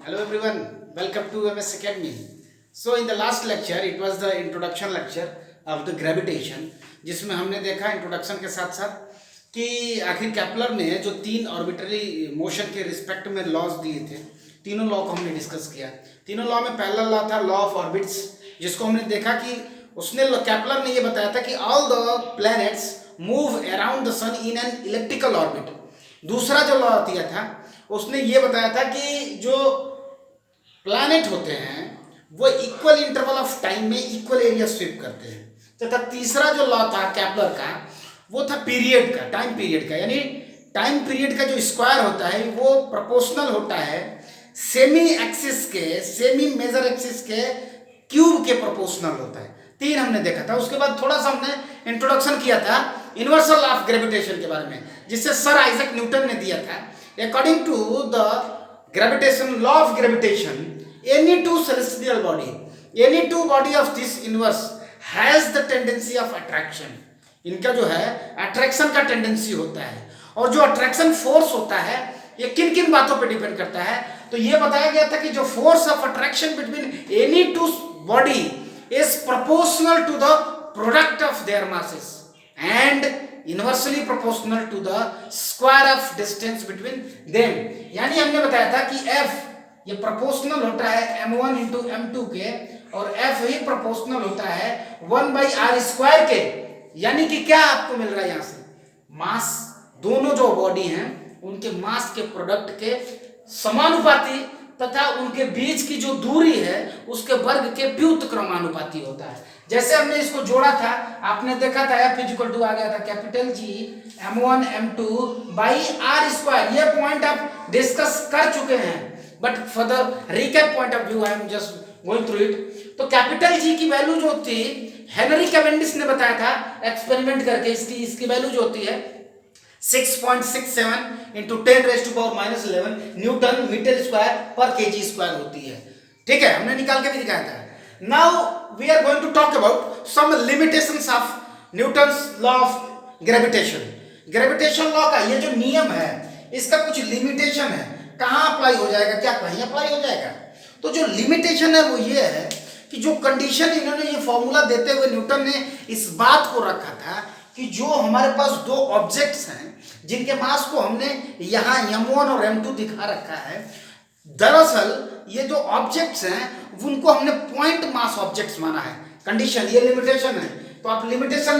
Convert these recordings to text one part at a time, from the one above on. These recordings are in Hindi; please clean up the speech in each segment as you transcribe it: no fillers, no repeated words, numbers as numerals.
Hello everyone, welcome to MS Academy. So in the last lecture, it was the introduction lecture of the gravitation, जिसमें हमने देखा इंट्रोडक्शन के साथ साथ कि आखिर कैपलर ने जो तीन ऑर्बिटरी मोशन के रिस्पेक्ट में लॉज दिए थे, तीनों लॉ को हमने डिस्कस किया। तीनों लॉ में पहला लॉ था लॉ ऑफ ऑर्बिट्स, जिसको हमने देखा कि उसने कैपलर ने ये बताया था कि all the planets move around the sun in an electrical orbit. दूसरा जो लॉ दिया था उसने ये बताया था कि जो प्लैनेट होते हैं वो इक्वल इंटरवल ऑफ टाइम में इक्वल एरिया स्वीप करते हैं। तथा तीसरा जो लॉ था कैपलर का वो था पीरियड का, टाइम पीरियड का, यानी टाइम पीरियड का जो स्क्वायर होता है वो प्रोपोर्शनल होता है सेमी एक्सिस के, सेमी मेजर एक्सिस के क्यूब के प्रोपोर्शनल होता है। तीन हमने देखा था। उसके बाद थोड़ा सा हमने इंट्रोडक्शन किया था यूनिवर्सल ऑफ ग्रेविटेशन के बारे में, जिससे सर आइजैक न्यूटन ने दिया था। According to the gravitation, law of gravitation, any two celestial body, any two body of this universe has the tendency of attraction. इनका जो है अट्रैक्शन का टेंडेंसी होता है, और जो अट्रैक्शन फोर्स होता है ये किन किन बातों पे डिपेंड करता है। तो ये बताया गया था कि जो force of attraction between any two body is proportional to the product of their masses and inversely proportional to the square of distance between them. यानी हमने बताया था कि F ये प्रोपोर्शनल होता है m1 इंटू m2 के, और F ही प्रोपोर्शनल होता है 1/r स्क्वायर के। यानी कि क्या आपको मिल रहा है यहाँ से, मास, दोनों जो बॉडी हैं उनके मास के प्रोडक्ट के समानुपाती तथा उनके बीच की जो दूरी है उसके वर्ग के व्युत्क्रमानुपाती होता है। जैसे हमने इसको जोड़ा था, आपने देखा था F = आ गया था capital G m1 m2 by r square. ये पॉइंट आप डिस्कस कर चुके हैं, but for the recap point of view I am just going through it. तो कैपिटल G की वैल्यू जो थी हेनरी कैवेंडिश ने बताया था एक्सपेरिमेंट करके, इसकी वैल्यू जो होती है 6.67 इंटू 10⁻⁻11 न्यूटन मीटर स्क्वायर पर केजी स्क्वायर होती है। ठीक है, हमने निकाल के भी दिखाया था। Now we are going to talk about some limitations of Newton's law of gravitation. Gravitation law का ये जो नियम है इसका कुछ लिमिटेशन है। कहाँ अप्लाई हो जाएगा, क्या कहीं अप्लाई हो जाएगा? तो जो लिमिटेशन है वो ये है कि जो कंडीशन इन्होंने ये फॉर्मूला देते हुए न्यूटन ने इस बात को रखा था कि जो हमारे पास दो ऑब्जेक्ट्स हैं जिनके मास को हमने यहाँ m1 और m2 दिखा रखा है, दरअसल ये जो ऑब्जेक्ट्स हैं उनको हमने पॉइंट मास ऑब्जेक्ट्स माना है। कंडीशन, ये लिमिटेशन है। तो आप लिमिटेशन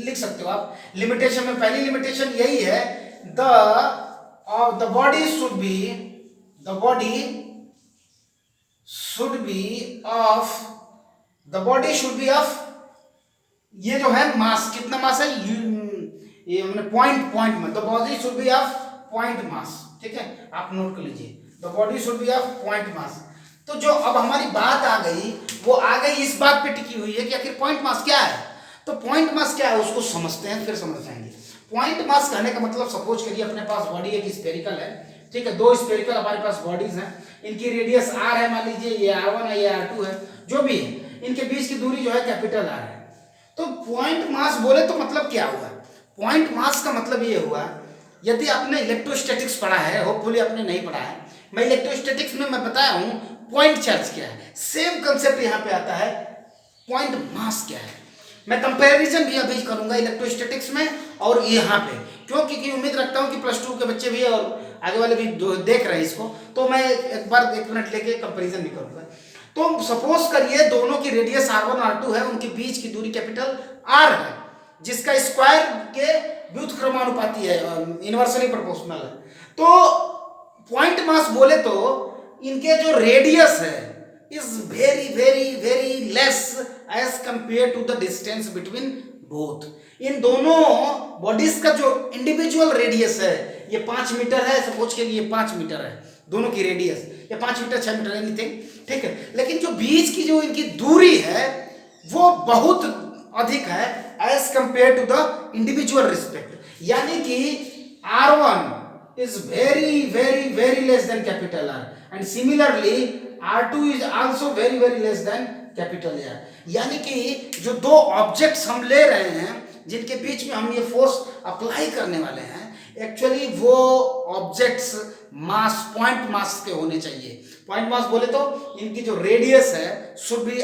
लिख सकते हो। आप लिमिटेशन में पहली लिमिटेशन यही है, the body should be of ये जो है मास, कितना मास है, ये हमने पॉइंट में, the body should be of point mass. ठीक है, आप नोट कर लीजिए, the body should be of point mass. तो जो अब हमारी बात आ गई वो आ गई इस बात पे टिकी हुई है कि आखिर पॉइंट मास क्या है। तो पॉइंट मास क्या है उसको समझते हैं, फिर समझ जाएंगे। पॉइंट मास कहने का मतलब, सपोज करिए अपने पास बॉडी एक स्फेरिकल है। ठीक है, दो स्फेरिकल हमारे पास बॉडीज हैं, इनकी रेडियस r है, मान लीजिए ये r1 है, ये r2 है, जो भी है, इनके बीच की दूरी जो है कैपिटल R है। तो पॉइंट मास बोले तो मतलब क्या हुआ? पॉइंट मास का मतलब ये हुआ, यदि आपने इलेक्ट्रोस्टैटिक्स पढ़ा है, होपफुली आपने नहीं पढ़ा है, मैं इलेक्ट्रोस्टैटिक्स में मैं बताया हूं पॉइंट चार्ज क्या है, सेम कंसेप्ट यहां पे आता है, पॉइंट मास क्या है। मैं कंपैरिजन भी अभी करूंगा इलेक्ट्रोस्टैटिक्स में और यहां पे, क्योंकि उम्मीद रखता हूं कि +2 के बच्चे भी और आगे वाले भी देख रहे हैं इसको, तो मैं एक बार 1 मिनट लेके कंपैरिजन भी करूंगा। तो सपोज करिए दोनों की रेडियस r1 r2 है, उनके बीच की दूरी कैपिटल R है, जिसका स्क्वायर के व्युत्क्रमानुपाती है, इनवर्सली प्रोपोर्शनल है। तो पॉइंट मास बोले तो इनके जो रेडियस है is very very very less as compare to the distance between both. इन दोनों बॉडीज का जो इंडिविजुअल रेडियस है ये 5 मीटर है, सपोज के लिए 5 मीटर है दोनों की रेडियस, ये 5 मीटर 6 मीटर एनीथिंग। ठीक है, लेकिन जो बीच की जो इनकी दूरी है वो बहुत अधिक है as compare to the individual respect. यानी कि r1 is very very very less than capital R, and similarly r2 is also very very less than capital R। यानी कि जो दो ऑब्जेक्ट्स हम ले रहे हैं जिनके बीच में हम ये फोर्स अप्लाई करने वाले हैं, एक्चुअली वो ऑब्जेक्ट्स मास पॉइंट मास के होने चाहिए। पॉइंट मास बोले तो इनकी जो रेडियस है should be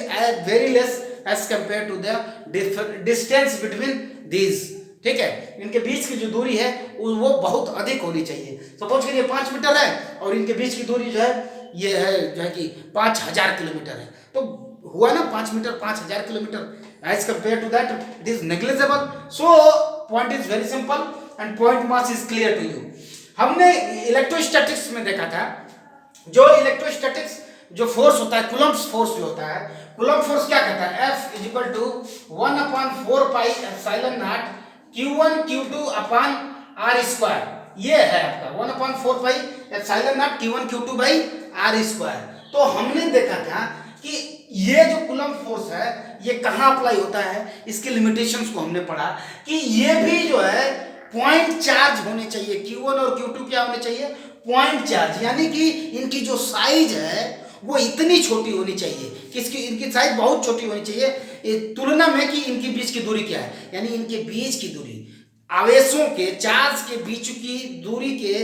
very less as compare to the distance between these. ठीक है, इनके बीच की जो दूरी है वो बहुत अधिक होनी चाहिए। सपोज करिए 5 मीटर है और इनके बीच की दूरी जो है ये है जो है कि 5000 किलोमीटर है, तो हुआ ना 5 metre 5000 kilometre. As compare to that it is negligible. So point is very simple and point mass is clear to you. हमने इलेक्ट्रोस्टैटिक्स में देखा था, जो इलेक्ट्रोस्टैटिक्स जो फोर्स होता है, कूलम्ब फोर्स जो होता है, कूलम्ब फोर्स क्या कहता है, F is equal to 1/4 pi epsilon naught Q1 Q2 upon R square. ये है आपका 1/4 pi epsilon naught Q1 Q2 by R square. तो हमने देखा था कि ये जो कूलम्ब फोर्स है ये कहाँ अप्लाई होता है, इसके लिमिटेशंस को हमने पढ़ा कि ये भी जो है पॉइंट चार्ज होने चाहिए। Q1 और Q2 क्या होने चाहिए, पॉइंट चार्ज, यानी कि इनकी जो साइज है वो इतनी छोटी होनी चाहिए कि इसकी इनकी साइज बहुत छोटी होनी चाहिए तुलना में कि इनके बीच की दूरी क्या है, यानी इनके बीच की दूरी आवेशों के चार्ज के बीच की दूरी के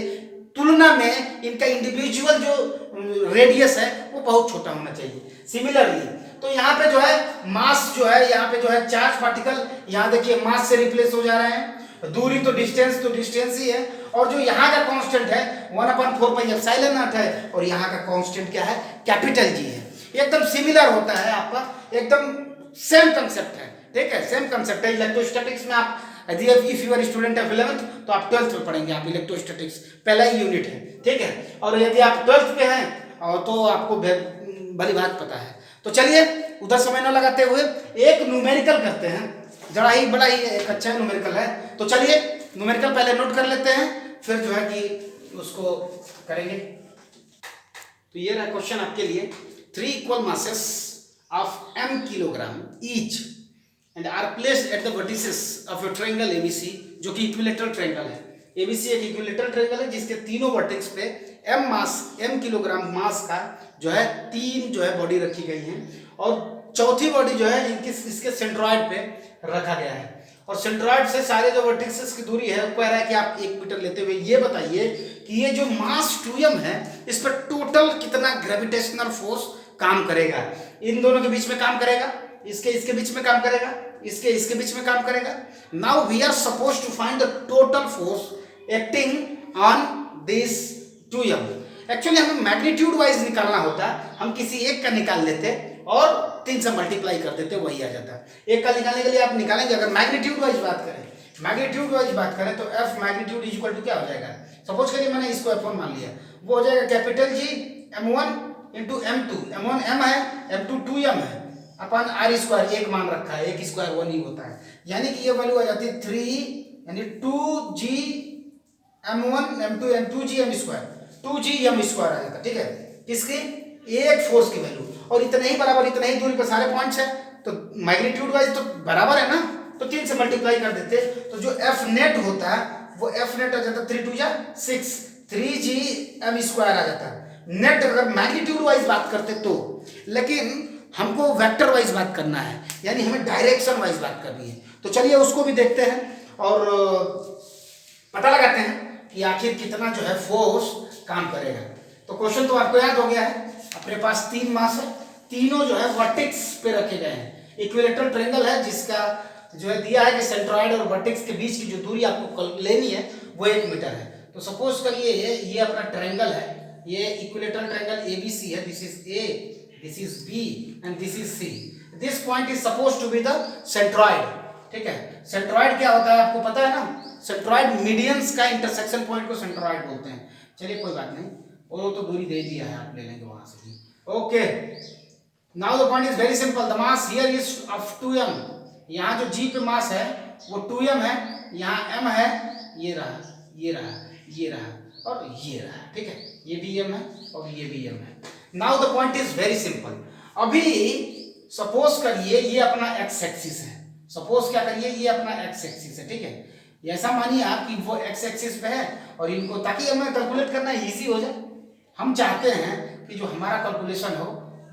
तुलना में इनका इंडिविजुअल जो रेडियस है वो बहुत छोटा होना चाहिए। सिमिलरली तो यहाँ पे जो है मास जो है, यहाँ पे जो है चार्ज पार्टिकल, यहाँ देखिए मास से रिप्लेस हो जा रहे हैं, दूरी तो डिस्टेंस ही है, और जो यहाँ का कांस्टेंट है 1/4 पाई एप्सिलॉन नॉट है, और यहाँ का कांस्टेंट क्या है, कैपिटल जी है। एकदम सिमिलर होता है आपका, एकदम सेम कंसेप्ट है। ठीक है, सेम कंसेप्ट है। इलेक्ट्रोस्टैटिक्स में आप यदि if you are student of 11th तो आप 12th में पढ़ेंगे, आप इलेक्ट्रोस्टैटिक्स पहला ही यूनिट है। ठीक है, और यदि आप 12th में हैं तो आपको भली बात पता है। तो चलिए उधर समय न लगाते हुए एक न्यूमेरिकल करते हैं, जरा ही बड़ा ही एक अच्छा न्यूमेरिकल है। तो चलिए न्यूमेरिकल पहले नोट कर लेते हैं, फिर जो है कि उसको करेंगे। तो ये रहा क्वेश्चन आपके लिए, 3 equal masses of m kilogram each and are placed at the vertices of a triangle ABC, जो कि इक्विलेटरल ट्रायंगल है। ABC एक इक्विलेटरल ट्रायंगल है जिसके तीनों वर्टेक्स पे m किलोग्राम मास का जो है 3 जो है बॉडी रखी गई है, और चौथी बॉडी जो है इसके सेंट्रॉइड पे रखा गया है, और सेंट्रॉइड से सारे जो वर्टिसेस की दूरी है वो कह रहा है कि आप 1 मीटर लेते हुए ये बताइए कि ये जो मास 2m है इस पर टोटल कितना ग्रेविटेशनल फोर्स काम करेगा। इन दोनों के बीच में काम करेगा, इसके बीच में काम करेगा, इसके बीच में काम करेगा। Now we are suppose to find the total force acting on this 2m। Actually हमें मैग्नीट्यूड वाइज निकालना होता, हम किसी एक का निकाल लेते और 3 से मल्टीप्लाई कर देते, वही आ जाता। एक का निकालने के लिए आप निकालेंगे, अगर मैग्नीट्यूड वाइज बात करें तो F magnitude is equal to क्या हो जाएगा, सपोज करिए मैंने इसको F1 मान लिया, वो हो जाएगा capital G m1 into m2, m1 m है, m2 2m है, अपन r स्क्वायर 1 मान रखा है, 1 स्क्वायर 1 ही होता है, यानी कि ये वैल्यू आ जाती है 3 यानी 2g m1 m2 m2g m square 2g m square आ जाता। ठीक है, किसकी, एक फोर्स की वैल्यू, और इतने ही बराबर इतने ही दूरी पर सारे पॉइंट्स हैं, तो मैग्नीट्यूड वाइज तो बराबर है ना, तो 3 से मल्टीप्लाई कर देते, तो जो F नेट होता है वो F नेट आ जाता 3 2 6 3g m स्क्वायर आ जाता है नेट, अगर मैग्नीट्यूड वाइज बात करते तो। लेकिन हमको वेक्टर वाइज बात करना है, यानी हमें डायरेक्शन वाइज बात करनी है। तो चलिए उसको भी देखते हैं और पता लगाते हैं कि आखिर कितना जो है फोर्स काम करेगा। तो क्वेश्चन तो आपको याद हो गया है, अपने पास 3 मास है, तीनों जो है वर्टेक्स पे रखे गए हैं। इक्विलेटरल ट्रायंगल है जिसका जो है दिया है कि सेंट्रॉइड और वर्टेक्स के बीच की जो दूरी आपको लेनी है वो 1 मीटर है। तो सपोज करिए ये अपना ट्रायंगल है, ये इक्विलेटरल ट्रायंगल ABC है, this is A, this is B and this is C। This point is suppose to be the centroid. ठीक है, सेंट्रॉइड क्या होता है आपको पता है ना, सेंट्रॉइड मीडियंस का इंटरसेक्शन पॉइंट को सेंट्रॉइड बोलते हैं। चलिए कोई बात नहीं, वो तो दूरी दे दिया है, आप ले लेंगे वहां से भी। Okay, now the point is very simple, the mass here is of 2m। यहाँ जो G पे मास है वो 2m है, यहाँ m है, ये रहा ये रहा ये रहा और ये रहा। ठीक है, ये भी m है और ये भी m है। Now the point is very simple. अभी सपोज करिए ये अपना x एक्सिस है, सपोज क्या करिए ये अपना x एक्सिस है। ठीक है, ऐसा मानिए आप कि वो x एक्सिस पे है और इनको, ताकि हमें कैलकुलेट करना इजी हो जाए, हम चाहते हैं कि जो हमारा कैलकुलेशन हो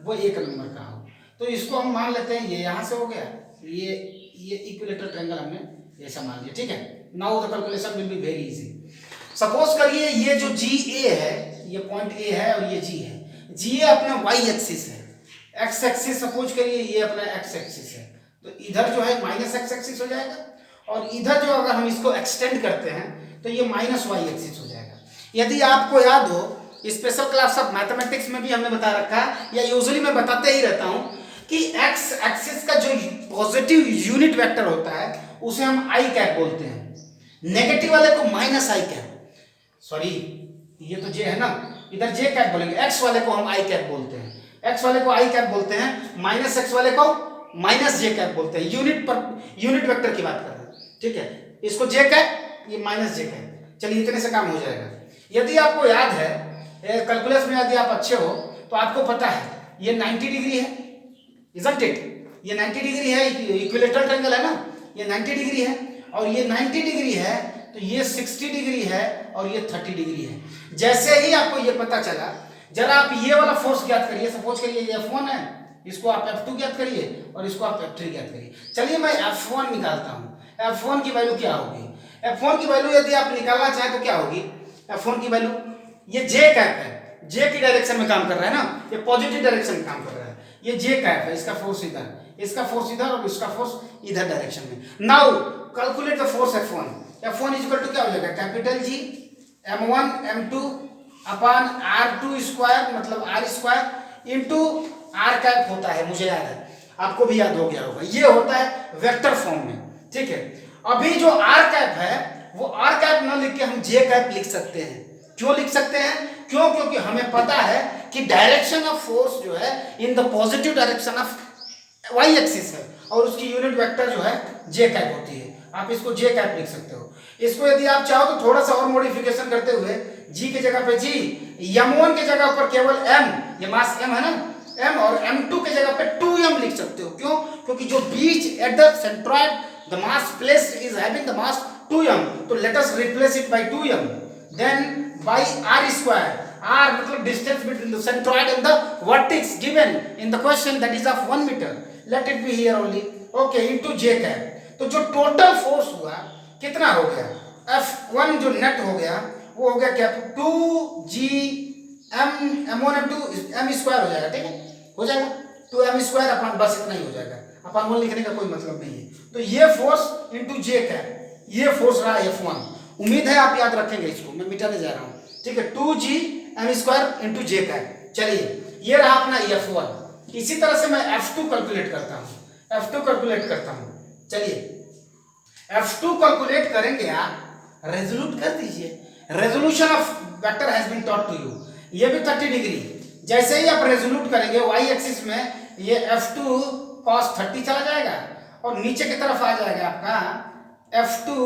वो 1 नंबर का हो। तो इसको हम मान लेते हैं, ये यहाँ से हो गया, ये इक्विलेटरल ट्रायंगल हमने ऐसा मान लिया। ठीक है, now the calculation will be very easy. Suppose करिए ये जो जी ए है, ये पॉइंट ए है और ये जी है, जी ए अपना वाई एक्सिस है, एक्स एक्सिस सपोज करिए ये अपना एक्स एक्सिस है, तो इधर जो है माइनस एक्स एक्सिस हो जाएगा, और इधर जो अगर हम इसको एक्सटेंड करते हैं तो ये माइनस वाई एक्सिस हो जाएगा। यदि आपको याद हो, स्पेशल क्लास ऑफ मैथमेटिक्स में भी हमने बता रखा है, या यूजुअली मैं बताते ही रहता हूं कि एक्स एक्सिस का जो पॉजिटिव यूनिट वेक्टर होता है उसे हम आई कैप बोलते हैं, नेगेटिव वाले को माइनस आई कैप, सॉरी ये तो जे है ना, इधर जे कैप बोलेंगे, एक्स वाले को हम आई कैप बोलते हैं, एक्स वाले को आई कैप बोलते हैं, माइनस एक्स वाले को माइनस जे कैप बोलते हैं। यूनिट वेक्टर की बात कर रहे हैं, ठीक है, इसको जे कैप, ये माइनस जे कैप। चलिए इतने से काम हो जाएगा। यदि आपको याद है कैलकुलस में, यदि आप अच्छे हो तो आपको पता है ये 90 डिग्री है, इजंट इट, ये 90 डिग्री है, इक्विलेटरल ट्रायंगल है ना, ये 90 डिग्री है, और ये 90 डिग्री है, तो ये 60 डिग्री है, और ये 30 डिग्री है। जैसे ही आपको ये पता चला, जरा आप ये वाला फोर्स ज्ञात करिए, सपोज करिए ये F1 है, इसको आप F2 ज्ञात करिए और इसको आप F3 ज्ञात करिए। चलिए मैं F1 निकालता हूं। F1 की वैल्यू क्या होगी? F1 की वैल्यू यदि आप निकालना चाहें तो क्या होगी? F1 की वैल्यू, ये जे कैप है, जे की डायरेक्शन में काम कर रहा है ना, ये पॉजिटिव डायरेक्शन में काम कर रहा है, ये जे कैप है, इसका फोर्स इधर, इसका फोर्स इधर और इसका फोर्स इधर डायरेक्शन में। Now calculate the force F1। F1 is equal to क्या हो जाएगा? Capital G m1 m2 upon r2 square, मतलब r square into r cap होता है, मुझे याद है, आपको भी याद हो गया होगा, ये होता है वेक्टर फॉर्म में, ठीक है। अभी जो r कैप है वो r कैप न लिख के हम j कैप लिख सकते हैं। क्यों लिख सकते हैं? क्यों? क्योंकि हमें पता है कि डायरेक्शन ऑफ फोर्स जो है in the positive direction of y axis है, और उसकी यूनिट वेक्टर जो है जे कैप होती है। आप इसको जे कैप लिख सकते हो। इसको यदि आप चाहो तो थोड़ा सा और मॉडिफिकेशन करते हुए जी की जगह पे जी, m1 की जगह पर केवल m, ये मास m है ना, m, और m2 की जगह पे 2m लिख सकते हो। क्यों? क्योंकि जो बीच at the centroid the mass placed is having the mass 2m, तो let us replace it by 2m, then by r square, r मतलब distance between the centroid and the vertex given in the question, that is of 1 meter, let it be here only, okay, into j cap। तो जो टोटल फोर्स हुआ कितना हो गया? F1 जो नेट हो गया वो हो गया क्या? 2g m1 m2 m square हो जाएगा, ठीक है, हो जाएगा 2m स्क्वायर अपन, बस इतना ही हो जाएगा, अपन 1 लिखने का कोई मतलब नहीं है। तो ये फोर्स इंटू जे कैप, ये फोर्स रहा F1। उम्मीद है आप याद रखेंगे इसको, मैं मिटाने जा रहा हूं, ठीक है, 2g m स्क्वायर इंटू जे कैप। चलिए ये रहा अपना F1। इसी तरह से मैं F2 कैलकुलेट करता हूं, F2 कैलकुलेट करता हूं। चलिए F2 कैलकुलेट करेंगे, आप रेजोल्यूट कर दीजिए। Resolution of vector has been taught to you, ये भी 30 डिग्री। जैसे ही आप रेजोल्यूट करेंगे वाई एक्सिस में, ये F2 cos 30 चला जाएगा और नीचे की तरफ आ जाएगा आपका F2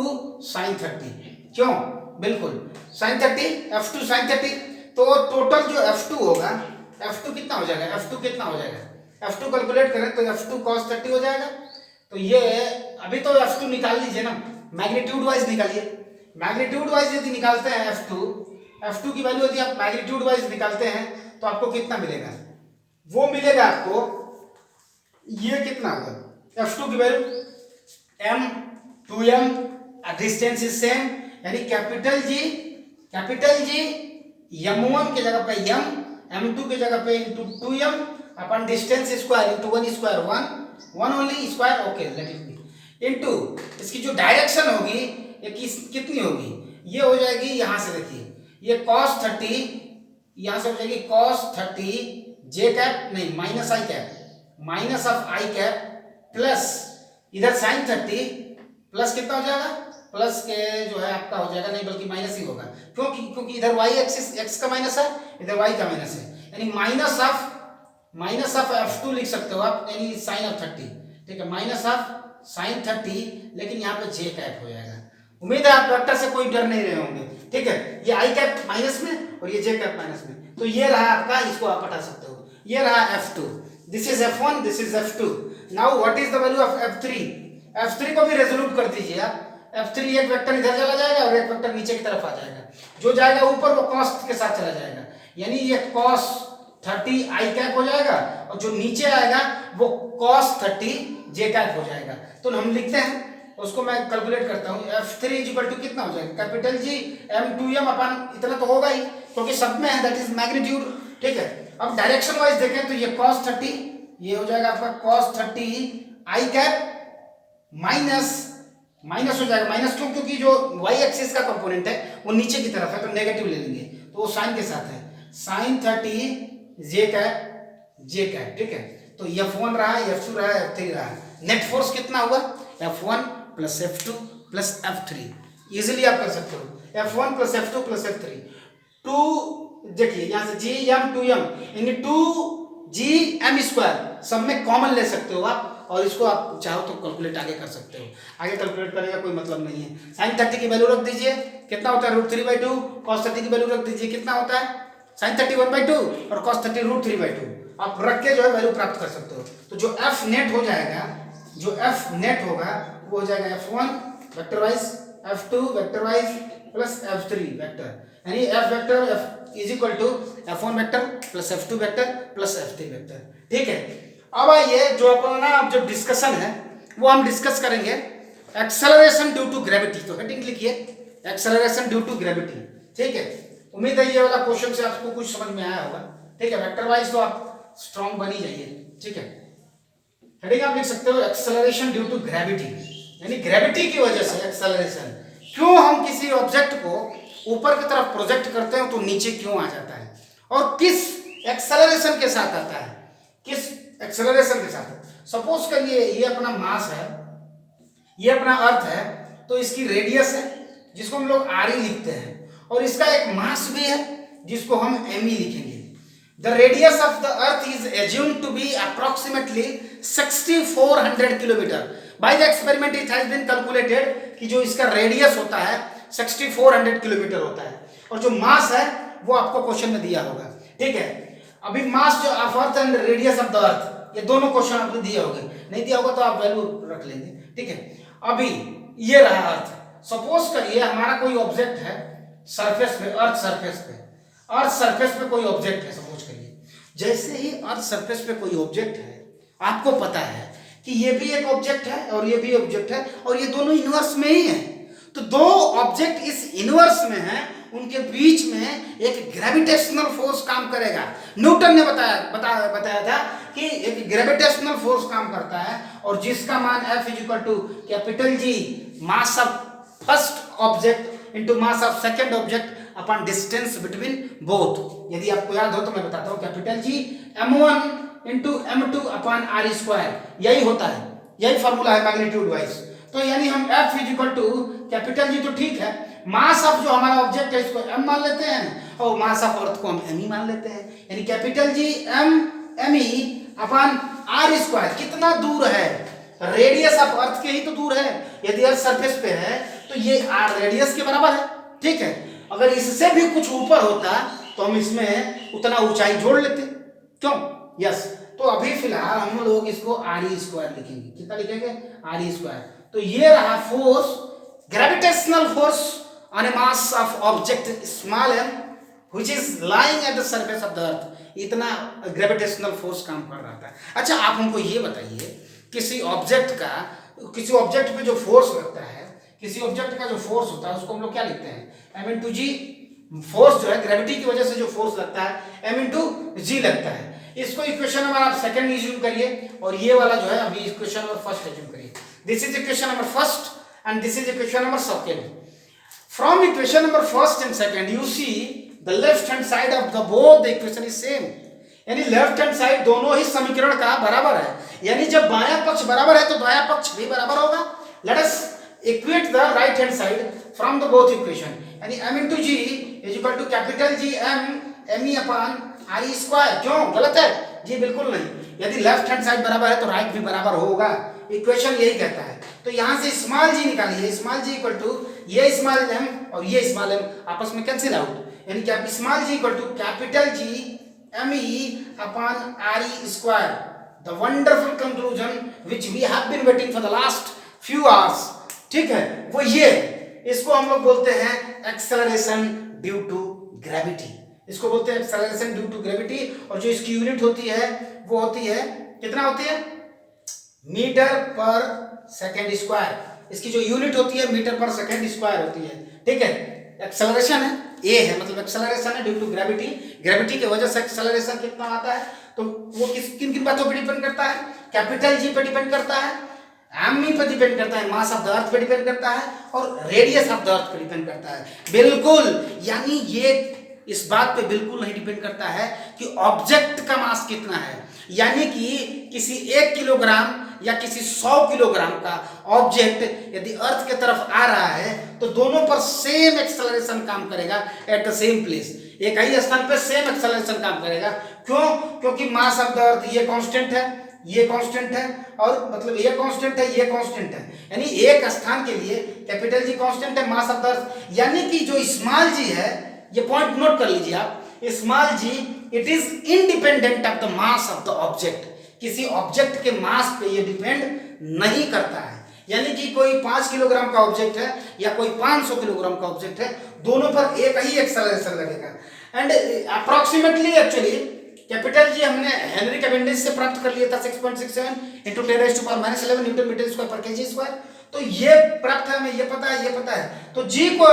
sin 30। क्यों? बिल्कुल sin 30, F2 sin 30। तो टोटल जो F2 होगा, F2 कितना हो जाएगा? F2 कितना हो जाएगा? F2 कैलकुलेट करें तो F2 cos 30 हो जाएगा। तो ये अभी तो F2 निकाल लीजिए ना, मैग्नीट्यूड वाइज निकालिए। मैग्नीट्यूड वाइज यदि निकालते हैं F2 की वैल्यू यदि आप मैग्नीट्यूड वाइज निकालते हैं तो आपको कितना मिलेगा? वो मिलेगा आपको, ये कितना होगा F2 की value m 2m, distance is same, यानी कैपिटल जी m1 की जगह पे m, m2 की जगह पे into 2m upon distance square into 1 square 1 only square, okay let it be, into इसकी जो डायरेक्शन होगी ये कितनी होगी? ये हो जाएगी, यहां से देखिए ये cos 30, यहां से हो जाएगी cos 30 जे कैप, नहीं minus I cap, minus of I cap plus इधर sin 30 प्लस कितना हो जाएगा? प्लस के जो है आपका हो जाएगा, नहीं बल्कि माइनस ही होगा। क्योंकि इधर y एक्सिस x का माइनस है, इधर y का माइनस है, यानी माइनस ऑफ F2 लिख सकते हो आप, यानी sin ऑफ 30, ठीक है, माइनस ऑफ sin 30, लेकिन यहाँ पे j कैप हो जाएगा। उम्मीद है आप वेक्टर से कोई डर नहीं रहे होंगे, ठीक है। ये i कैप माइनस में और ये j कैप माइनस में, तो ये रहा आपका, इसको आप हटा सकते हो, ये रहा F2, this is F1, this is F2। Now what is the value of F3? F3 को भी रेजोल्यूट कर दीजिए आप। F3 एक वेक्टर इधर चला जाएगा और एक वेक्टर नीचे की तरफ आ जाएगा, जो जाएगा ऊपर वो cos के साथ चला जाएगा, यानी ये cos 30 आई कैप हो जाएगा और जो नीचे आएगा वो cos 30 जे कैप हो जाएगा। तो हम लिखते हैं उसको मैं कैलकुलेट करता हूँ। F3 इक्वल टू कितना हो जाएगा, कैपिटल जी m2m अपन इतना तो होगा ही क्योंकि सब में है, दैट इज मैग्नीट्यूड। ठीक है, अब डायरेक्शन वाइज देखें तो ये cos 30, ये हो जाएगा आपका cos 30 i कैप माइनस हो जाएगा, माइनस क्यों, क्योंकि जो y एक्सिस का कंपोनेंट है वो नीचे की तरफ है तो नेगेटिव ले लेंगे, तो वो साइन के साथ है, sin 30 j कैप। ठीक है, तो F1 रहा, F2 रहा, F3 रहा, नेट फोर्स कितना हुआ, F1 plus F2 plus F3, easily आप कर सकते हो, F1 plus F2 plus F3, 2 देखिए यहाँ से GM 2M यानी 2GM स्क्वायर सब में कॉमन ले सकते हो आप, और इसको आप चाहो तो कैलकुलेट आगे कर सकते हो, आगे कैलकुलेट करने का कोई मतलब नहीं है। sin 30 की वैल्यू रख दीजिए, कितना होता है √3/2, cos 30 की वैल्यू रख दीजिए, कितना होता है sin 30 1/2 और cos 30 √3/2, आप रख के जो है वैल्यू प्राप्त कर सकते हो। तो जो F नेट हो जाएगा, जो F नेट होगा वो हो जाएगा F1 vector wise, F2 vector wise plus F3 vector, यानी F vector F is equal to F1 vector plus F2 vector plus F3 vector. ठीक है, अब आइए जो अपना अब जो डिस्कशन है वो हम डिस्कस करेंगे एक्सेलरेशन ड्यू टू ग्रेविटी। तो हेडिंग लिखिए एक्सेलरेशन ड्यू टू ग्रेविटी। ठीक है, उम्मीद है ये वाला क्वेश्चन से आपको कुछ समझ में आया होगा। ठीक है, वेक्टर वाइज तो आप स्ट्रॉन्ग बनी जाइए। ठीक है, हेडिंग आप लिख सकते हो एक्सेलरेशन ड्यू टू ग्रेविटी, यानी ग्रेविटी की वजह से एक्सेलरेशन, क्यों हम किसी ऑब्जेक्ट को ऊपर की तरफ प्रोजेक्ट करते हैं तो नीचे क्यों आ जाता है, और किस एक्सेलरेशन के साथ आता है, किस एक्सेलरेशन के साथ। सपोज करिए ये अपना मास है, ये अपना अर्थ है, तो इसकी रेडियस है जिसको हम लोग RE लिखते हैं, और इसका एक मास भी है जिसको हम ME लिखेंगे। The radius of the earth is assumed to be approximately 6400 kilometre. By the experiment it has been calculated कि जो इसका रेडियस होता है 6400 किलोमीटर होता है, और जो मास है वो आपको क्वेश्चन में दिया होगा। ठीक है, अभी मास जो of earth and radius of the earth, ये दोनों क्वेश्चन आपको दिया होगा, नहीं दिया होगा तो आप वैल्यू रख लेंगे। ठीक है, अभी ये रहा अर्थ, सपोज करिए हमारा कोई ऑब्जेक्ट है सरफेस पे, अर्थ सरफेस पे कोई ऑब्जेक्ट है, सपोज करिए, जैसे ही अर्थ सरफेस पे कोई ऑब्जेक्ट है, आपको पता है कि ये भी एक ऑब्जेक्ट है और ये भी ऑब्जेक्ट है, और ये दोनों इनवर्स में ही है, तो दो ऑब्जेक्ट इस इनवर्स में है, उनके बीच में एक ग्रेविटेशनल फोर्स काम करेगा। न्यूटन ने बताया था कि एक ग्रेविटेशनल फोर्स काम करता है, और जिसका मान F = capital G mass of first object into mass of second object upon distance between both. यदि आपको याद हो तो मैं बताता हूँ, capital G m1 × m2 upon r², यही होता है, यही फॉर्मूला है मैग्नीट्यूड वाइज। तो यानी हम F = कैपिटल G तो ठीक है, मास ऑफ जो हमारा ऑब्जेक्ट है इसको m मान लेते हैं, और मास ऑफ अर्थ को हम me मान लेते हैं, यानी capital G me upon r²। कितना दूर है, रेडियस ऑफ अर्थ के ही तो दूर है, यदि अर्थ सरफेस पे है तो ये रेडियस के बराबर है। ठीक है, अगर इससे भी कुछ ऊपर होता तो हम इसमें उतना ऊंचाई जोड़ लेते, क्यों, यस। तो अभी फिलहाल हम लोग इसको RE² लिखेंगे, कितना लिखेंगे RE²। तो ये रहा force, gravitational force on A mass of object small m which is lying at the surface of the earth, इतना ग्रेविटेशनल फोर्स काम कर रहा था। अच्छा, आप हमको ये बताइए, किसी ऑब्जेक्ट पे जो फोर्स लगता है, किसी ऑब्जेक्ट का जो फोर्स होता है उसको हम लोग क्या लिखते हैं, m×g। फोर्स जो है ग्रेविटी की वजह से जो फोर्स लगता है m×g लगता है। इसको इक्वेशन नंबर आप सेकंड एज्यूम करिए, और ये वाला जो है अभी इक्वेशन नंबर फर्स्ट एज्यूम करिए। This is equation number first and this is equation number second. From equation number first and second you see the left hand side of the both the equation is same, यानी लेफ्ट हैंड साइड दोनों ही समीकरण का बराबर है, यानी जब बायां पक्ष बराबर है तो दायां पक्ष भी बराबर होगा। Let us equate the right hand side from the both equation, यानी m×g = capital G me upon RE²। क्यों गलत है जी, बिल्कुल नहीं, यदि लेफ्ट हैंड साइड बराबर है तो राइट भी बराबर होगा, इक्वेशन यही कहता है। तो यहां से स्मॉल g निकालिए, स्मॉल g = ये स्मॉल m और ये स्मॉल m आपस में कैंसिल आउट, यानी क्या small g = capital G me upon RE²। The wonderful conclusion which we have been waiting for the last few hours. ठीक है, वो ये, इसको हम लोग बोलते हैं एक्सेलरेशन ड्यू टू ग्रेविटी, इसको बोलते हैं एक्सेलरेशन ड्यू टू ग्रेविटी। और जो इसकी यूनिट होती है वो होती है, कितना होती है, मीटर पर सेकेंड स्क्वायर, इसकी जो यूनिट होती है मीटर पर सेकेंड स्क्वायर होती है, ठीक है। एक्सेलरेशन है ए है, मतलब एक्सेलरेशन है ड्यू टू ग्रेविटी, ग्रेविटी की वजह से एक्सेलरेशन कितना आता है, तो वो किन किन बातों पर डिपेंड करता है, कैपिटल जी पे डिपेंड करता है, एमई पे डिपेंड करता है, मास ऑफ द अर्थ पे डिपेंड करता है, और रेडियस ऑफ द अर्थ पे डिपेंड करता है। बिल्कुल, यानी ये इस बात पे बिल्कुल नहीं डिपेंड करता है कि ऑब्जेक्ट का मास कितना है, यानी कि किसी 1 किलोग्राम या किसी 100 किलोग्राम का ऑब्जेक्ट यदि अर्थ की तरफ आ रहा है तो दोनों पर सेम एक्सेलरेशन काम करेगा एट द सेम प्लेस, एक ही स्थान पे सेम एक्सेलरेशन काम करेगा। क्यों? क्योंकि मास ऑफ द अर्थ ये कांस्टेंट है, ये कांस्टेंट है, और मतलब ये कांस्टेंट है, ये कांस्टेंट है, यानी एक स्थान के लिए कैपिटल जी कांस्टेंट है, मास ऑफ द अर्थ, यानी कि जो स्मॉल जी है, ये पॉइंट नोट कर लीजिए आप, small g it is independent of the mass of the object, किसी ऑब्जेक्ट के मास पे ये डिपेंड नहीं करता है, यानी कि कोई 5 किलोग्राम का ऑब्जेक्ट है या कोई 500 किलोग्राम का ऑब्जेक्ट है, दोनों पर एक ही एक्सेलरेशन लगेगा। And approximately actually capital G हमने हेनरी कैवेंडिश से प्राप्त कर लिया था 6.67 इंटू 10⁻⁻11 न्यूटन मीटर स्क्वायर पर केजी स्क्वायर, तो ये प्राप्त है, हमें ये पता है, ये पता है, तो जी को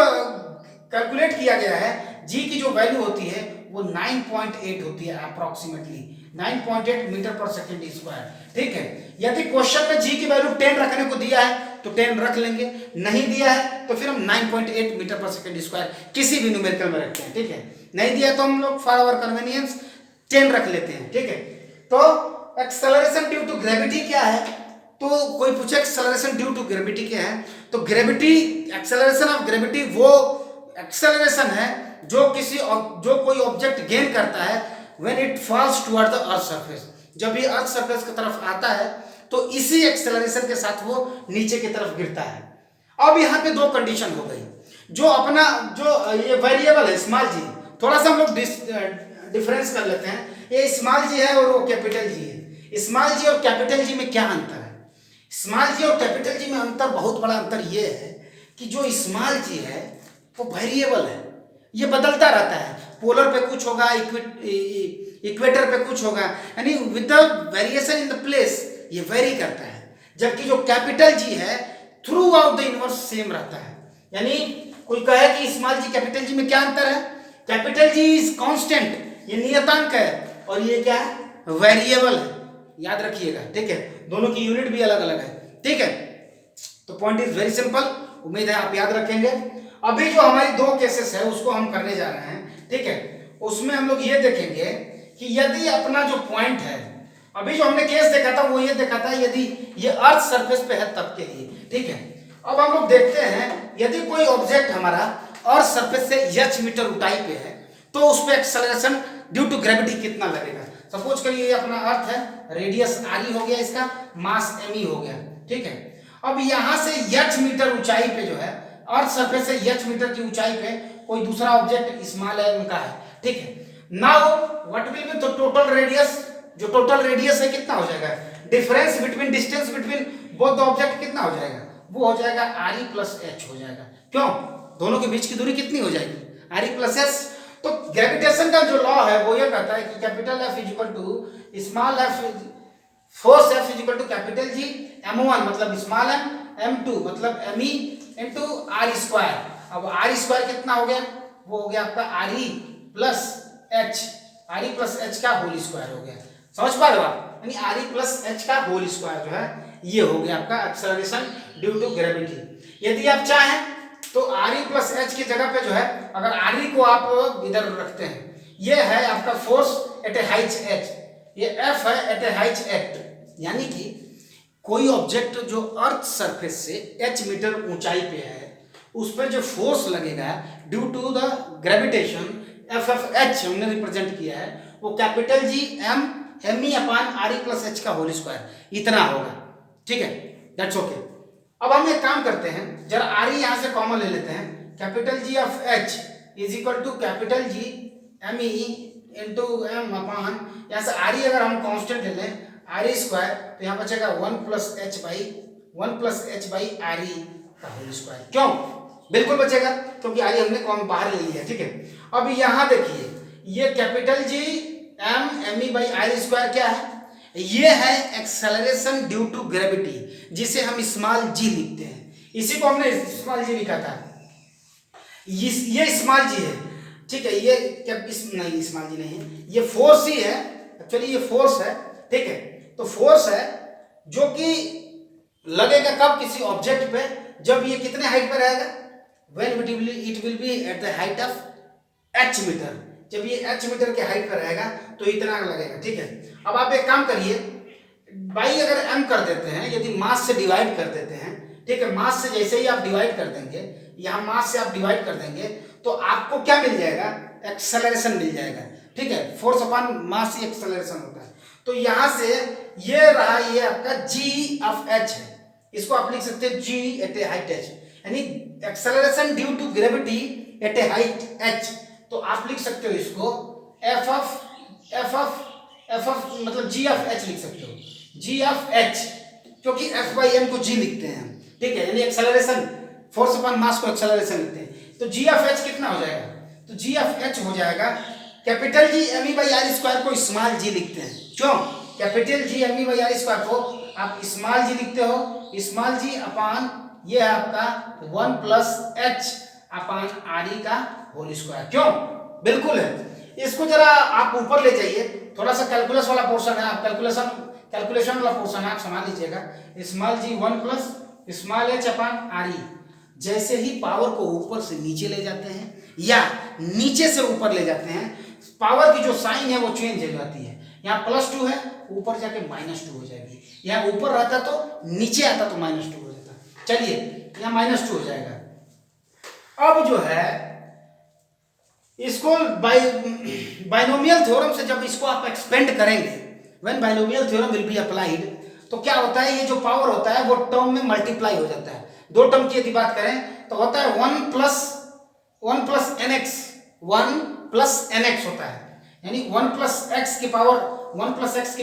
कैलकुलेट किया गया है, जी की जो वैल्यू होती है वो 9.8 होती है, अप्रोक्सीमेटली 9.8 मीटर पर सेकेंड स्क्वायर, ठीक है। यदि क्वेश्चन में जी की वैल्यू 10 रखने को दिया है तो 10 रख लेंगे, नहीं दिया है तो फिर हम 9.8 मीटर पर सेकेंड स्क्वायर किसी भी न्यूमेरिकल में रखते हैं, ठीक है। नहीं दिया तो हम लोग फॉर आवर कन्वीनियंस 10 रख लेते हैं, ठीक है। तो एक्सेलरेशन ड्यू टू ग्रेविटी क्या है, तो कोई पूछे एक्सेलरेशन ड्यू टू ग्रेविटी क्या है, तो ग्रेविटी, एक्सेलरेशन ऑफ ग्रेविटी वो एक्सेलरेशन है जो कोई ऑब्जेक्ट गेन करता है when it falls toward the earth surface, जब ये अर्थ सरफेस की तरफ आता है तो इसी एक्सेलरेशन के साथ वो नीचे की तरफ गिरता है। अब यहाँ पे दो कंडीशन हो गई, जो अपना जो ये वेरिएबल है स्मॉल जी, थोड़ा सा हम लोग डिफरेंस कर लेते हैं, ये स्मॉल जी है और वो कैपिटल जी है। स्मॉल जी और कैपिटल जी में क्या अंतर है? स्मॉल जी और कैपिटल जी में अंतर, बहुत बड़ा अंतर ये है कि जो स्मॉल जी है वो वेरिएबल है, ये बदलता रहता है, पोलर पे कुछ होगा, इक्वेटर पे कुछ होगा, यानी with the variation in the place ये वेरी करता है। जबकि जो कैपिटल जी है through out the universe same रहता है। यानी कोई कहे कि स्मॉल जी कैपिटल जी में क्या अंतर है, कैपिटल जी इज कांस्टेंट, ये नियतांक है, और ये क्या है, वेरिएबल है, याद रखिएगा, ठीक है। दोनों की यूनिट भी अलग अलग है, ठीक है। तो पॉइंट इज वेरी सिंपल, उम्मीद है आप याद रखेंगे। अभी जो हमारी दो केसेस है उसको हम करने जा रहे हैं, ठीक है। उसमें हम लोग ये देखेंगे कि यदि अपना जो पॉइंट है, अभी जो हमने केस देखा था वो ये देखा था यदि ये अर्थ सरफेस पे है तब के लिए, ठीक है। अब हम लोग देखते हैं यदि कोई ऑब्जेक्ट हमारा अर्थ सरफेस से h मीटर ऊंचाई पे है तो उस पे एक्सेलरेशन ड्यू टू ग्रेविटी कितना लगेगा। सपोज करिए ये अपना अर्थ है, रेडियस r हो गया, इसका मास m हो गया, ठीक है। अब यहाँ से h मीटर ऊंचाई पे जो है, अर्थ सरफेस से h मीटर की ऊंचाई पे कोई दूसरा ऑब्जेक्ट स्मॉल m का है, ठीक है। Now what will be the total radius, जो टोटल रेडियस है कितना हो जाएगा, difference between, distance between both the object कितना हो जाएगा, वो हो जाएगा re प्लस h हो जाएगा। क्यों? दोनों के बीच की दूरी कितनी हो जाएगी, re प्लस h। तो ग्रेविटेशन का जो लॉ है वो ये कहता है कि capital F is equal to small f, force F is equal to capital G m1 मतलब स्मॉल m, m2 मतलब me इंटू r स्क्वायर। अब r स्क्वायर कितना हो गया, वो हो गया आपका re प्लस h का होल स्क्वायर हो गया। समझ पा रहे हो आप, यानी re प्लस h का होल स्क्वायर जो है ये हो गया आपका एक्सेलरेशन ड्यू टू ग्रेविटी। यदि आप चाहें तो re प्लस h की जगह पे जो है, अगर re को आप इधर रखते हैं, ये है आपका force at a height h, ये F है एट ए हाइट h, यानी कि कोई ऑब्जेक्ट जो अर्थ सरफेस से h मीटर ऊंचाई पे है उस पर जो फोर्स लगेगा due to the gravitation FFH हमने रिप्रेजेंट किया है, वो capital G m e upon re plus h का होल स्क्वायर इतना होगा, ठीक है। That's okay. अब हम एक काम करते हैं, जरा re यहाँ से कॉमन ले लेते हैं, capital G of h is equal to capital G m e into m upon, यहाँ से re अगर हम कांस्टेंट ले लें re स्क्वायर तो यहाँ बचेगा 1 प्लस h बाई re का होल स्क्वायर। क्यों? बिल्कुल बचेगा क्योंकि re हमने कॉमन बाहर ले लिया, ठीक है। अब यहाँ देखिए ये capital G m e by r square क्या है, ये है एक्सेलरेशन ड्यू टू ग्रेविटी, जिसे हम स्मॉल g लिखते हैं। इसी को हमने स्मॉल जी लिखा था। ये स्मॉल जी है, ठीक है। ये क्या नहीं, स्मॉल जी नहीं है, ये फोर्स ही है एक्चुअली, ये फोर्स है, ठीक है। तो फोर्स है जो कि लगेगा कब, किसी ऑब्जेक्ट पे, जब ये कितने हाइट पे रहेगा, when it will be at the height of h metre. जब ये h मीटर के हाइट पर रहेगा तो इतना लगेगा, ठीक है। अब आप एक काम करिए, बाई अगर m कर देते हैं, यदि मास से डिवाइड कर देते हैं, ठीक है, मास से जैसे ही आप डिवाइड कर देंगे, यहाँ मास से आप डिवाइड कर देंगे तो आपको क्या मिल जाएगा, एक्सेलरेशन मिल जाएगा, ठीक है। फोर्स अपॉन मास ही एक्सेलरेशन होता है। तो यहाँ से ये रहा, ये आपका g ऑफ h है, इसको आप लिख सकते हैं g at a height h, यानी acceleration due to gravity at a height h। तो आप लिख सकते हो इसको f ऑफ मतलब g ऑफ h लिख सकते हो, g ऑफ h, क्योंकि f बाई m को g लिखते हैं, ठीक है, यानी एक्सेलरेशन, फोर्स अपॉन मास को एक्सेलरेशन लिखते हैं। तो g ऑफ h कितना हो जाएगा, तो g ऑफ h हो जाएगा capital G m e by r square को स्मॉल g लिखते हैं। क्यों, capital G m e by r square को आप स्मॉल g लिखते हो, स्मॉल g अपॉन ये है आपका 1 plus h upon r e का होल स्क्वायर। क्यों, बिल्कुल है। इसको जरा आप ऊपर ले जाइए, थोड़ा सा कैलकुलस वाला पोर्शन है, आप कैलकुलेशन वाला पोर्शन है, आप समझ लीजिएगा। Small g 1 plus small h upon r e, जैसे ही पावर को ऊपर से नीचे ले जाते हैं या नीचे से ऊपर ले जाते हैं, पावर की जो साइन है वो चेंज हो जाती है। यहाँ +2 है, ऊपर जाके -2 हो जाएगी, यहाँ ऊपर रहता तो नीचे आता तो -2 हो जाता। चलिए यहाँ -2 हो जाएगा। अब जो है इसको बाइनोमियल थ्योरम से जब इसको आप एक्सपेंड करेंगे, when binomial theorem will be applied, तो क्या होता है, ये जो पावर होता है वो टर्म में मल्टीप्लाई हो जाता है। दो टर्म की यदि बात करें तो होता है 1 प्लस nx, 1 प्लस nx होता है, यानी 1 प्लस x की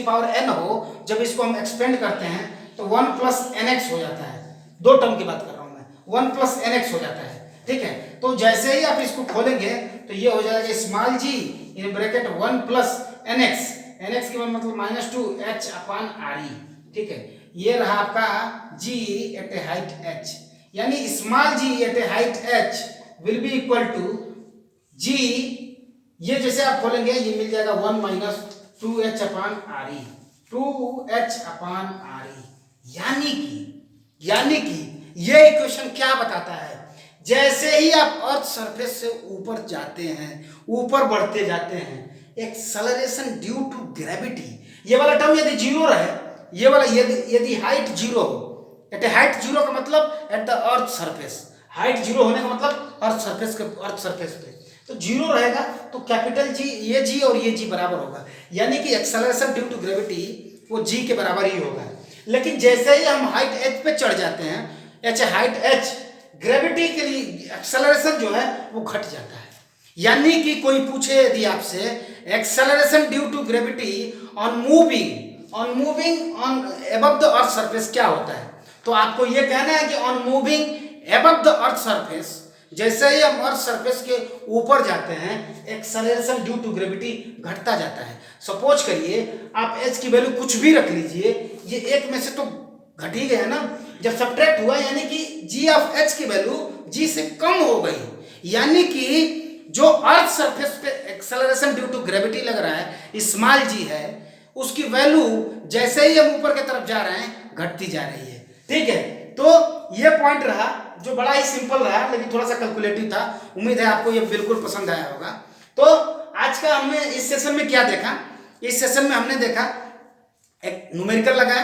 पावर n हो, जब इसको हम एक्सपेंड करते हैं तो 1 प्लस nx हो जाता है। दो टर्म की बात कर रहा हूं मैं, 1 प्लस nx हो जाता है, ठीक है। तो जैसे ही आप इसको खोलेंगे तो ये हो जाएगा स्मॉल g इन ब्रैकेट 1 प्लस nx के मतलब -2h अपॉन re, ठीक है। ये रहा आपका g at a height h, यानी small g at a height h will be equal to g, ये जैसे आप खोलेंगे ये मिल जाएगा 1 minus 2h upon re, 2h upon re, यानी कि ये इक्वेशन क्या बताता है, जैसे ही आप अर्थ सरफेस से ऊपर जाते हैं, ऊपर बढ़ते जाते हैं, एक्सेलरेशन ड्यू टू ग्रेविटी, ये वाला टर्म यदि जीरो रहे, ये वाला यदि हाइट जीरो हो, एट हाइट जीरो का मतलब at the earth surface, height zero होने का मतलब अर्थ सरफेस पे तो जीरो रहेगा, तो कैपिटल जी, ये जी और ये जी बराबर होगा, यानी कि एक्सेलरेशन ड्यू टू ग्रेविटी वो जी के बराबर ही होगा। लेकिन जैसे ही हम हाइट एच पे चढ़ जाते हैं, हाइट एच, ग्रेविटी के लिए एक्सेलरेशन जो है वो घट जाता है। यानी कि कोई पूछे यदि आपसे acceleration due to gravity on moving on above the earth surface क्या होता है, तो आपको ये कहना है कि on moving above the earth surface, जैसे ही हम अर्थ सरफेस के ऊपर जाते हैं एक्सेलरेशन ड्यू टू ग्रेविटी घटता जाता है। सपोज करिए आप एच की वैल्यू कुछ भी रख लीजिए, ये एक में से तो घट ही गया ना, जब सब्ट्रैक्ट हुआ यानी कि जी ऑफ एच की वैल्यू जी से कम हो गई, यानी कि जो अर्थ सरफेस पे एक्सेलरेशन ड्यू टू ग्रेविटी लग रहा है स्मॉल जी है, उसकी वैल्यू जैसे ही हम ऊपर की तरफ जा रहे हैं घटती जा रही है, ठीक है। तो ये पॉइंट रहा जो बड़ा ही सिंपल रहा, लेकिन थोड़ा सा कैलकुलेटिव था। उम्मीद है आपको ये बिल्कुल पसंद आया होगा। तो आज का हमने इस सेशन में क्या देखा, इस सेशन में हमने देखा एक न्यूमेरिकल लगाया,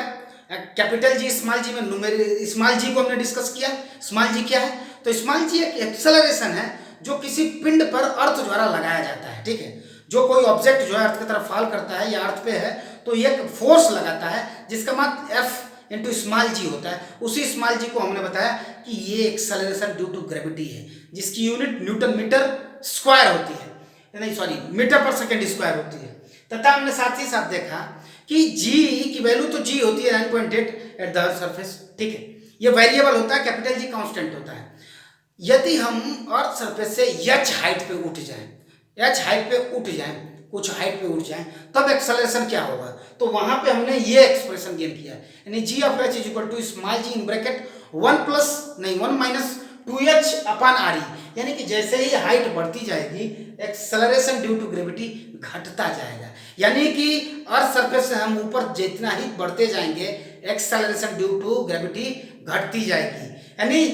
कैपिटल जी स्मॉल जी में स्मॉल जी को हमने डिस्कस किया। स्मॉल जी क्या है, तो स्मॉल जी एक एक्सेलरेशन है जो किसी पिंड पर अर्थ द्वारा लगाया जाता है, ठीक है। जो कोई ऑब्जेक्ट जो है अर्थ की तरफ फॉल करता है या अर्थ पे है तो एक फोर्स लगाता है जिसका मान एफ इंटू स्मॉल जी होता है। उसी स्मॉल जी को हमने बताया कि ये एक्सेलरेशन ड्यू टू ग्रेविटी है, जिसकी यूनिट न्यूटन मीटर स्क्वायर होती है, नहीं सॉरी मीटर पर सेकेंड स्क्वायर होती है। तथा हमने साथ ही साथ देखा कि g की वैल्यू तो g होती है 9.8 एट द अर्थ सरफेस, ठीक है। ये वेरिएबल होता है, कैपिटल जी कांस्टेंट होता है। यदि हम अर्थ सरफेस से h हाइट पे उठ जाएं कुछ हाइट पे उठ जाएं, तब एक्सेलरेशन क्या होगा, तो वहां पे हमने ये एक्सप्रेशन गेन किया है, यानी G of H is equal to small G in bracket 1 minus 2h upon R E, यानी कि जैसे ही हाइट बढ़ती जाएगी एक्सेलरेशन ड्यू टू ग्रेविटी घटता जाएगा, यानी कि अर्थ सरफेस से हम ऊपर जितना ही बढ़ते जाएंगे एक्सेलरेशन ड्यू टू ग्रेविटी घटती जाएगी, यानी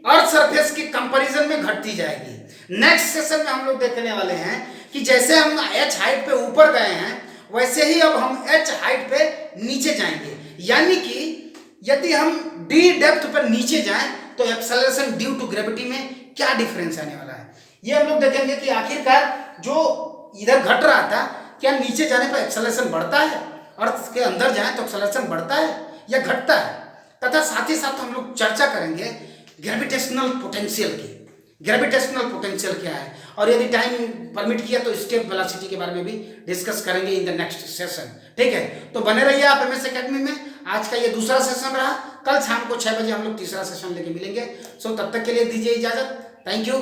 अर्थ सरफेस के कंपैरिजन में घटती जाएगी। नेक्स्ट सेशन में हम लोग देखने वाले हैं कि जैसे हम h हाइट पे ऊपर गए हैं वैसे ही अब हम h हाइट पे नीचे जाएंगे, यानी कि यदि हम d डेप्थ पर नीचे जाएं तो एक्सेलरेशन ड्यू टू ग्रेविटी में क्या डिफरेंस आने वाला है, ये हम लोग देखेंगे कि आखिरकार जो इधर घट रहा था क्या नीचे जाने पर एक्सेलरेशन बढ़ता है, अर्थ के अंदर जाए तो एक्सेलरेशन बढ़ता है या घटता है, तथा साथ ही साथ हम लोग चर्चा करेंगे ग्रेविटेशनल पोटेंशियल की, ग्रेविटेशनल पोटेंशियल क्या है, और यदि टाइम परमिट किया तो स्टेप वेलोसिटी के बारे में भी डिस्कस करेंगे इन द नेक्स्ट सेशन। ठीक है, तो बने रहिए आप एमएस एकेडमी में। आज का ये दूसरा सेशन रहा, कल शाम को 6 बजे हम लोग तीसरा सेशन लेके मिलेंगे। सो तब तक के लिए दीजिए इजाजत, थैंक यू।